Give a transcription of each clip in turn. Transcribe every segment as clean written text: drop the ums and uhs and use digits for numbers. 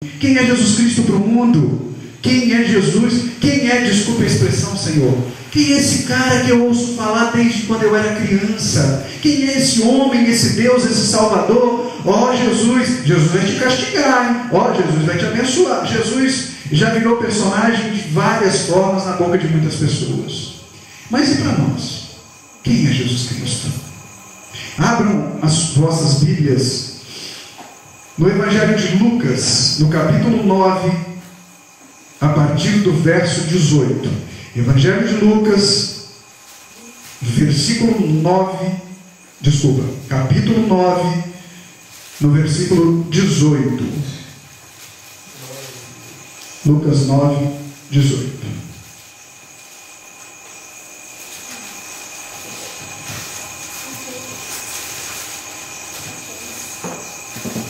Quem é Jesus Cristo para o mundo? Quem é Jesus? Quem é, desculpa a expressão, Senhor? Quem é esse cara que eu ouço falar desde quando eu era criança? Quem é esse homem, esse Deus, esse Salvador? Ó, Jesus vai te castigar, hein? Ó, Jesus vai te abençoar. Jesus já virou personagem de várias formas na boca de muitas pessoas. Mas e para nós? Quem é Jesus Cristo? Abram as vossas Bíblias no Evangelho de Lucas, no capítulo 9, a partir do verso 18. Evangelho de Lucas, capítulo 9, no versículo 18. Lucas 9, 18.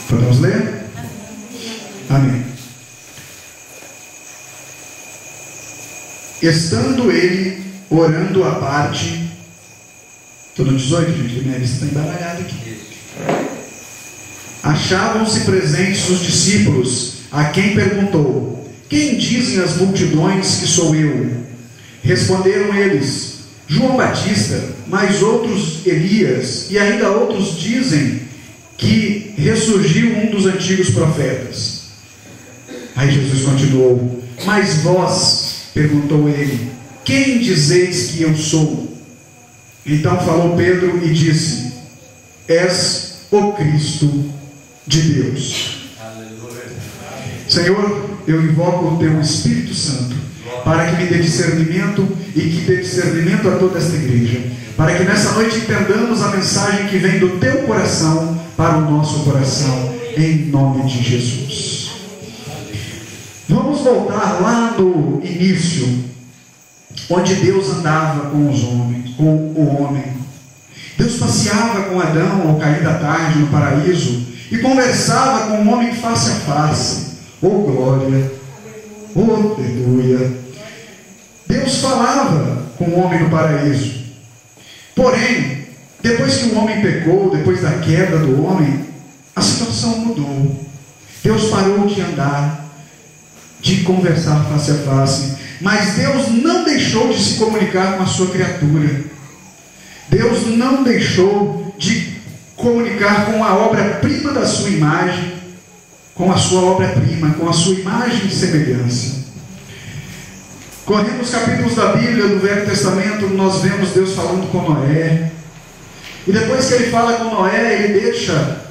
Podemos ler? Amém. Estando ele orando à parte, estou no 18, gente, minha lista está embaralhada aqui. Achavam-se presentes os discípulos, a quem perguntou: quem dizem as multidões que sou eu? Responderam eles: João Batista, mas outros Elias, e ainda outros dizem que ressurgiu um dos antigos profetas. Aí Jesus continuou: mas vós, perguntou ele, quem dizeis que eu sou? Então falou Pedro e disse: és o Cristo de Deus. Aleluia. Senhor, eu invoco o teu Espírito Santo para que me dê discernimento e que dê discernimento a toda esta igreja, para que nessa noite entendamos a mensagem que vem do teu coração para o nosso coração, em nome de Jesus. Vamos voltar lá no início, onde Deus andava com os homens, com o homem. Deus passeava com Adão ao cair da tarde no paraíso e conversava com o homem face a face. Oh glória, oh aleluia. Deus falava com o homem no paraíso. Porém, depois que o homem pecou, depois da queda do homem, a situação mudou. Deus parou de andar, de conversar face a face, mas Deus não deixou de se comunicar com a sua criatura. Deus não deixou de comunicar com a obra-prima da sua imagem, com a sua obra-prima, com a sua imagem e semelhança. Correndo os capítulos da Bíblia, do Velho Testamento, nós vemos Deus falando com Noé. E depois que ele fala com Noé, ele deixa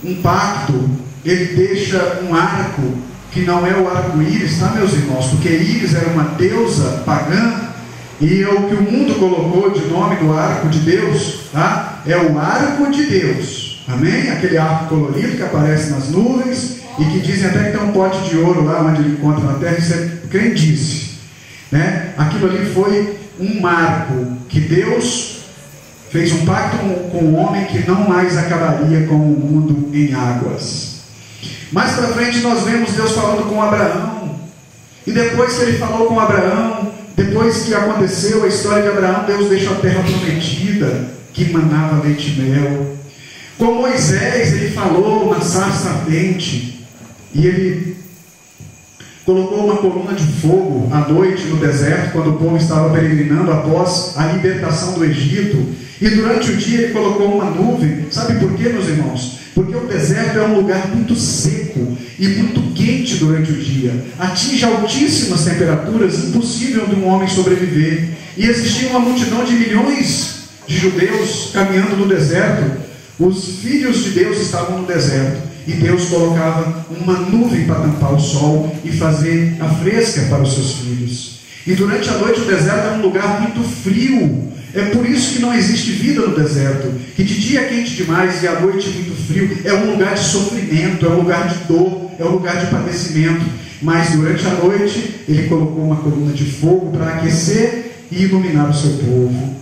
um pacto, ele deixa um arco, que não é o arco-íris, tá, meus irmãos? Porque Íris era uma deusa pagã, e é o que o mundo colocou de nome do arco de Deus, tá? É o arco de Deus, amém? Aquele arco colorido que aparece nas nuvens, e que dizem até que tem um pote de ouro lá onde ele encontra na terra. Isso é quem disse, né? Aquilo ali foi um marco, que Deus fez um pacto com o homem que não mais acabaria com o mundo em águas. Mais para frente nós vemos Deus falando com Abraão. E depois que ele falou com Abraão, depois que aconteceu a história de Abraão, Deus deixou a terra prometida, que manava leite e mel. Com Moisés, ele falou uma sarça ardente, e ele colocou uma coluna de fogo à noite no deserto, quando o povo estava peregrinando após a libertação do Egito. E durante o dia ele colocou uma nuvem. Sabe por quê, meus irmãos? Porque o deserto é um lugar muito seco e muito quente durante o dia. Atinge altíssimas temperaturas, impossível de um homem sobreviver. E existia uma multidão de milhões de judeus caminhando no deserto. Os filhos de Deus estavam no deserto. E Deus colocava uma nuvem para tampar o sol e fazer a fresca para os seus filhos. E durante a noite o deserto é um lugar muito frio. É por isso que não existe vida no deserto, que de dia é quente demais e à noite é muito frio. É um lugar de sofrimento, é um lugar de dor, é um lugar de padecimento. Mas durante a noite ele colocou uma coluna de fogo para aquecer e iluminar o seu povo.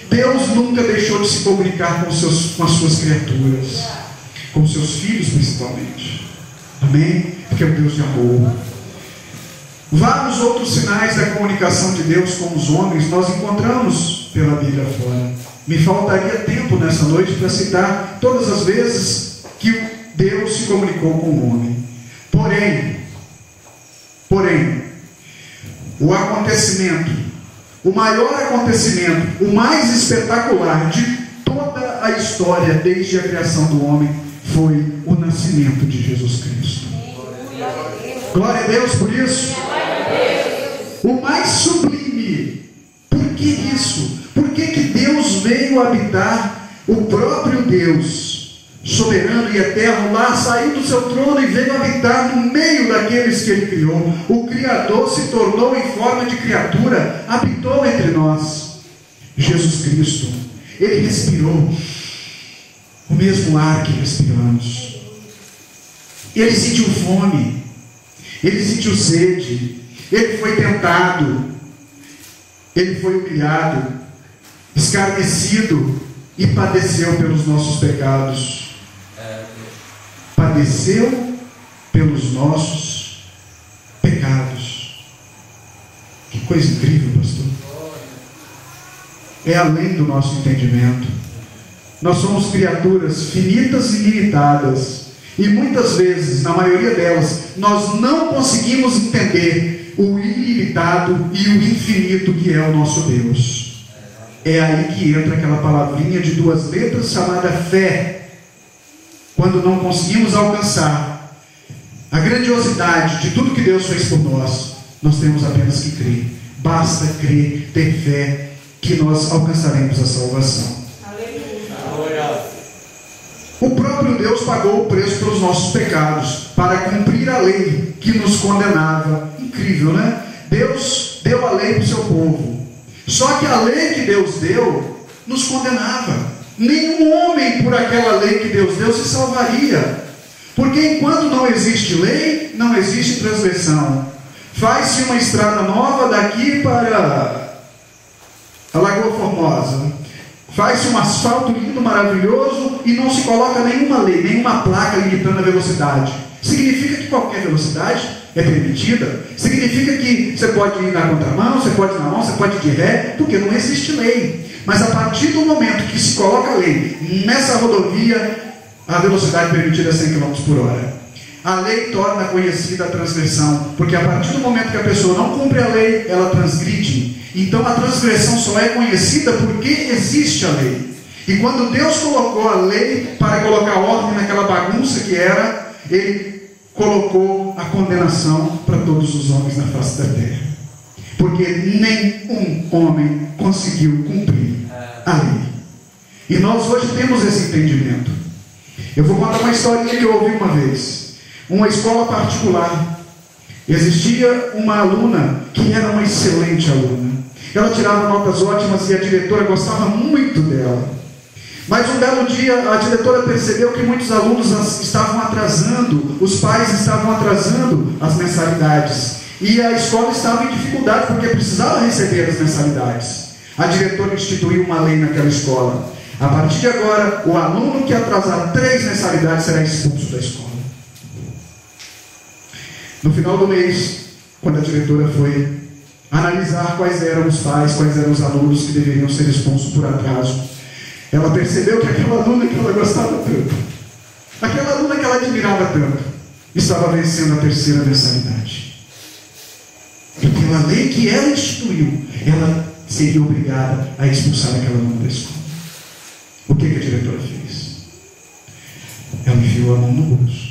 Deus nunca deixou de se comunicar com as suas criaturas, com os seus filhos principalmente. Amém? Porque é um Deus de amor. Vários outros sinais da comunicação de Deus com os homens nós encontramos pela Bíblia fora. Me faltaria tempo nessa noite para citar todas as vezes que Deus se comunicou com o homem. Porém, o acontecimento, o maior acontecimento, o mais espetacular de toda a história desde a criação do homem foi o nascimento de Jesus Cristo. Glória a Deus por isso. O mais sublime. Por que isso? Por que Deus veio habitar, o próprio Deus, soberano e eterno, lá saiu do seu trono e veio habitar no meio daqueles que Ele criou? O Criador se tornou em forma de criatura, habitou entre nós. Jesus Cristo, Ele respirou o mesmo ar que respiramos. Ele sentiu fome, Ele sentiu sede, Ele foi tentado, Ele foi humilhado, escarnecido e padeceu pelos nossos pecados. Padeceu pelos nossos pecados. Que coisa incrível, pastor. É além do nosso entendimento. Nós somos criaturas finitas e limitadas, e muitas vezes, na maioria delas, nós não conseguimos entender o ilimitado e o infinito que é o nosso Deus. É aí que entra aquela palavrinha de 2 letras chamada fé. Quando não conseguimos alcançar a grandiosidade de tudo que Deus fez por nós, nós temos apenas que crer. Basta crer, ter fé, que nós alcançaremos a salvação. O próprio Deus pagou o preço pelos nossos pecados, para cumprir a lei que nos condenava. Incrível, né? Deus deu a lei para o seu povo. Só que a lei que Deus deu nos condenava. Nenhum homem, por aquela lei que Deus deu, se salvaria. Porque enquanto não existe lei, não existe transgressão. Faz-se uma estrada nova daqui para a Lagoa Formosa. Faz-se um asfalto lindo, maravilhoso, e não se coloca nenhuma lei, nenhuma placa limitando a velocidade. Significa que qualquer velocidade é permitida? Significa que você pode ir na contramão, você pode ir na mão, você pode ir de ré, porque não existe lei. Mas a partir do momento que se coloca a lei nessa rodovia, a velocidade permitida é 100 km por hora. A lei torna conhecida a transgressão, porque a partir do momento que a pessoa não cumpre a lei, ela transgride. Então a transgressão só é conhecida porque existe a lei. E quando Deus colocou a lei para colocar ordem naquela bagunça que era, Ele colocou a condenação para todos os homens na face da terra. Porque nenhum homem conseguiu cumprir a lei. E nós hoje temos esse entendimento. Eu vou contar uma historinha que eu ouvi uma vez. Uma escola particular. Existia uma aluna que era uma excelente aluna. Ela tirava notas ótimas e a diretora gostava muito dela. Mas um belo dia a diretora percebeu que muitos alunos estavam atrasando, os pais estavam atrasando as mensalidades. E a escola estava em dificuldade porque precisava receber as mensalidades. A diretora instituiu uma lei naquela escola. A partir de agora, o aluno que atrasar 3 mensalidades será expulso da escola. No final do mês, quando a diretora foi analisar quais eram os pais, quais eram os alunos que deveriam ser expulsos por atraso, ela percebeu que aquela aluna que ela gostava tanto, aquela aluna que ela admirava tanto, estava vencendo a 3ª mensalidade. E pela lei que ela instituiu, ela seria obrigada a expulsar aquela aluna da escola. O que a diretora fez? Ela enfiou a mão no bolso,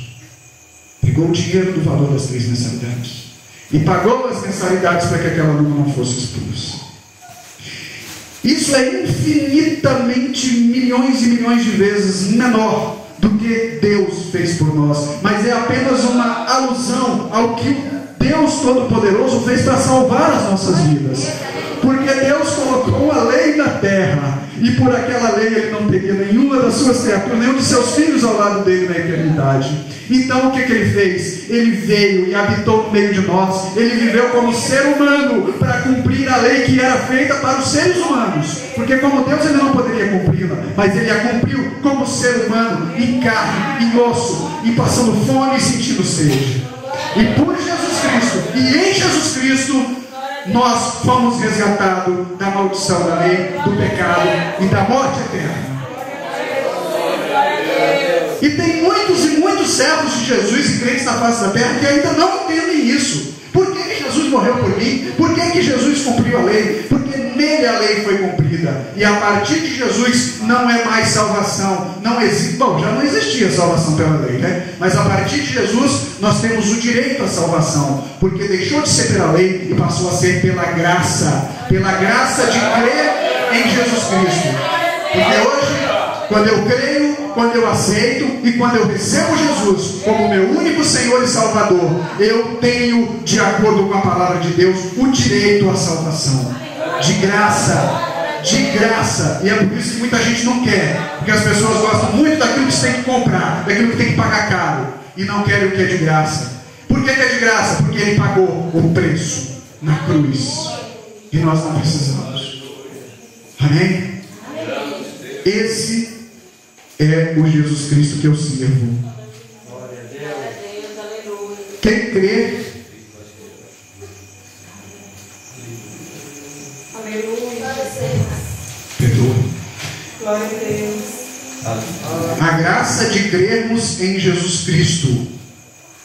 pegou o dinheiro do valor das 3 mensalidades e pagou as mensalidades para que aquela aluna não fosse expulsa. Isso é infinitamente, milhões e milhões de vezes menor do que Deus fez por nós, mas é apenas uma alusão ao que Deus Todo-Poderoso fez para salvar as nossas vidas. Porque Deus colocou a lei na terra, e por aquela lei Ele não teria nenhuma das suas criaturas, nenhum de seus filhos ao lado dele na eternidade. Então o que Ele fez? Ele veio e habitou no meio de nós. Ele viveu como ser humano para cumprir a lei que era feita para os seres humanos. Porque como Deus Ele não poderia cumpri-la, mas Ele a cumpriu como ser humano, em carne, em osso, e passando fome e sentindo sede. E por Jesus Cristo, e em Jesus Cristo, nós fomos resgatados da maldição da lei, do pecado e da morte eterna. E tem muitos e muitos servos de Jesus e crentes na face da terra que ainda não entendem isso. Por que Jesus morreu por mim? Por que Jesus cumpriu a lei? Porque nele a lei foi cumprida. E a partir de Jesus não é mais salvação. Não existe. Bom, já não existia salvação pela lei, né? Mas a partir de Jesus nós temos o direito à salvação. Porque deixou de ser pela lei e passou a ser pela graça. Pela graça de crer em Jesus Cristo. Porque hoje, quando eu creio, quando eu aceito e quando eu recebo Jesus como meu único Senhor e Salvador, eu tenho, de acordo com a palavra de Deus, o direito à salvação. De graça. De graça. E é por isso que muita gente não quer. Porque as pessoas gostam muito daquilo que você tem que comprar, daquilo que tem que pagar caro, e não querem o que é de graça. Por que é de graça? Porque Ele pagou o preço na cruz. E nós não precisamos. Amém? Esse é o Jesus Cristo que eu sirvo. Quem crê, perdoa. Glória a Deus. A graça de crermos em Jesus Cristo.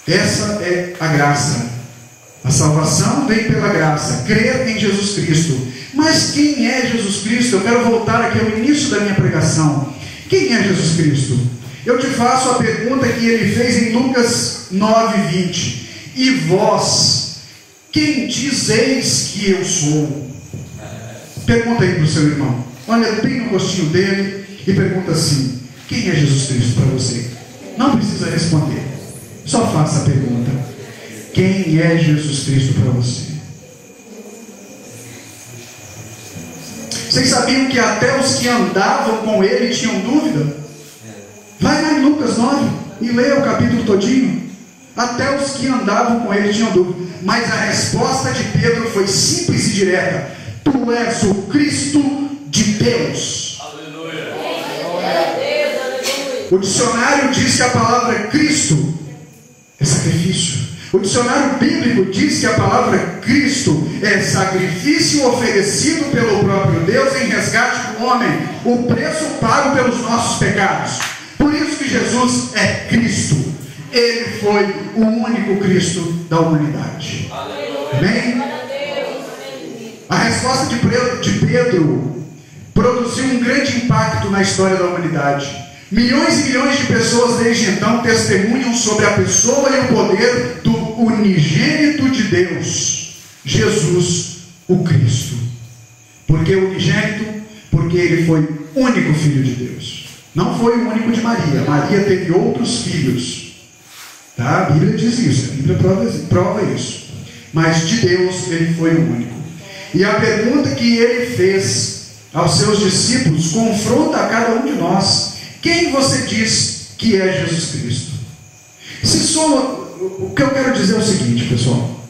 Essa é a graça. A salvação vem pela graça. Crer em Jesus Cristo. Mas quem é Jesus Cristo? Eu quero voltar aqui ao início da minha pregação. Quem é Jesus Cristo? Eu te faço a pergunta que ele fez em Lucas 9:20. E vós, quem dizeis que eu sou? Pergunta aí para o seu irmão. Olha bem no rostinho dele e pergunta assim: quem é Jesus Cristo para você? Não precisa responder. Só faça a pergunta. Quem é Jesus Cristo para você? Vocês sabiam que até os que andavam com ele tinham dúvida? Vai lá em Lucas 9 e leia o capítulo todinho. Até os que andavam com ele tinham dúvida. Mas a resposta de Pedro foi simples e direta: tu és o Cristo de Deus. Aleluia. O dicionário diz que a palavra Cristo é sacrifício. O dicionário bíblico diz que a palavra Cristo é sacrifício oferecido pelo próprio Deus em resgate do homem, o preço pago pelos nossos pecados. Por isso que Jesus é Cristo. Ele foi o único Cristo da humanidade. Amém? A resposta de Pedro produziu um grande impacto na história da humanidade. Milhões e milhões de pessoas desde então testemunham sobre a pessoa e o poder do unigênito de Deus, Jesus, o Cristo. Por que unigênito? Porque ele foi o único filho de Deus. Não foi o único de Maria. Maria teve outros filhos. Tá? A Bíblia diz isso, a Bíblia prova isso. Mas de Deus ele foi o único. E a pergunta que ele fez aos seus discípulos confronta a cada um de nós. Quem você diz que é Jesus Cristo? O que eu quero dizer é o seguinte, pessoal.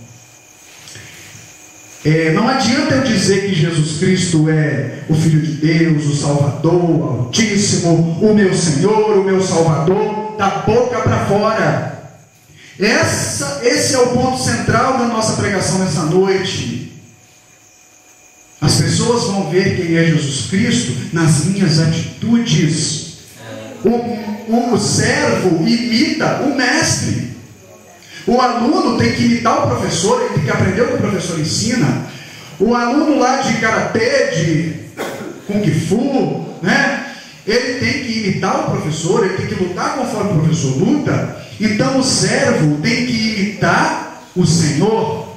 Não adianta eu dizer que Jesus Cristo é o Filho de Deus, o Salvador, o Altíssimo, o meu Senhor, o meu Salvador, da boca para fora. Esse é o ponto central da nossa pregação nessa noite. As pessoas vão ver quem é Jesus Cristo nas minhas atitudes. O servo imita o mestre. O aluno tem que imitar o professor, ele tem que aprender o que o professor ensina. O aluno lá de karatê, de kung fu, né? Ele tem que imitar o professor, ele tem que lutar conforme o professor luta. Então o servo tem que imitar o Senhor.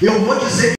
Eu vou dizer